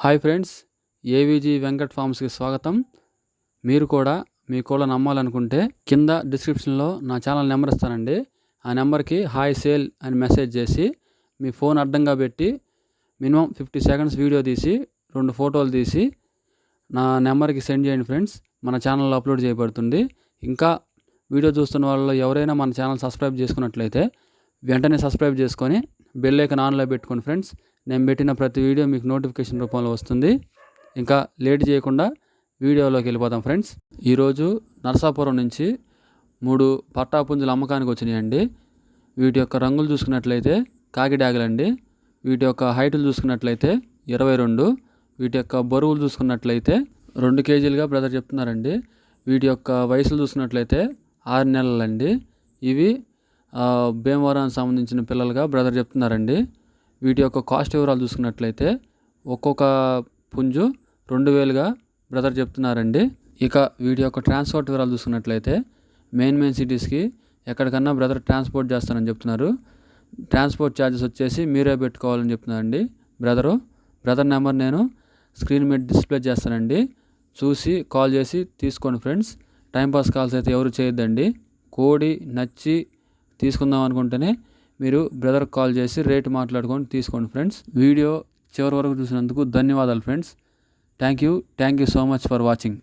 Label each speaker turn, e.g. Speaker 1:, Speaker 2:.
Speaker 1: Hi friends, AVG Venkat ఫార్మ్స్కి స్వాగతం. మీరు కూడా మీ కోళ్ళను అమ్మాలనుకుంటే కింద డిస్క్రిప్షన్లో నా ఛానల్ నెంబర్ ఇస్తానండి. ఆ నెంబర్కి హాయ్ సేల్ అని మెసేజ్ చేసి మీ ఫోన్ అడ్డంగా పెట్టి మినిమం 50 సెకండ్స్ వీడియో తీసి 2 ఫోటోలు తీసి నా నెంబర్కి సెండ్ చేయండి ఫ్రెండ్స్. మన ఛానల్లో అప్లోడ్ చేయబడుతుంది. ఇంకా వీడియో చూస్తున్న వాళ్ళు ఎవరైనా మన ఛానల్ సబ్స్క్రైబ్ చేసుకున్నట్లయితే వెంటనే సబ్స్క్రైబ్ చేసుకొని బెల్ ఐకాన్ ఆన్లో పెట్టుకోండి ఫ్రెండ్స్. నేను పెట్టిన ప్రతి వీడియో మీకు నోటిఫికేషన్ రూపంలో వస్తుంది. ఇంకా లేట్ చేయకుండా వీడియోలోకి వెళ్ళిపోతాం ఫ్రెండ్స్. ఈరోజు నరసాపురం నుంచి 3 పట్టాపుంజులు అమ్మకానికి వచ్చినాయండి. వీటి యొక్క రంగులు చూసుకున్నట్లయితే కాకిడాగలండి. వీటి యొక్క హైట్లు చూసుకున్నట్లయితే 22. వీటి యొక్క బరువులు చూసుకున్నట్లయితే 2 కేజీలుగా బ్రదర్ చెప్తున్నారండి. వీటి యొక్క వయసులు చూసుకున్నట్లయితే 6 నెలలండి. ఇవి భీమవరానికి సంబంధించిన పిల్లలుగా బ్రదర్ చెప్తున్నారండి. వీటి యొక్క కాస్ట్ వివరాలు చూసుకున్నట్లయితే ఒక్కొక్క పుంజు 2000గా బ్రదర్ చెప్తున్నారండి. ఇక వీటి యొక్క ట్రాన్స్పోర్ట్ వివరాలు చూసుకున్నట్లయితే మెయిన్ సిటీస్కి ఎక్కడికన్నా బ్రదర్ ట్రాన్స్పోర్ట్ చేస్తానని చెప్తున్నారు. ట్రాన్స్పోర్ట్ ఛార్జెస్ వచ్చేసి మీరే పెట్టుకోవాలని చెప్తున్నారండి బ్రదర్ నెంబర్ నేను స్క్రీన్ మీద డిస్ప్లే చేస్తానండి. చూసి కాల్ చేసి తీసుకోండి ఫ్రెండ్స్. టైంపాస్ కాల్స్ అయితే ఎవరు చేయొద్దండి. కోడి నచ్చి తీసుకుందాం అనుకుంటేనే మీరు బ్రదర్ కాల్ చేసి రేటు మాట్లాడుకొని తీసుకోండి ఫ్రెండ్స్. వీడియో చివరి వరకు చూసినందుకు ధన్యవాదాలు friends. Thank you so much for watching.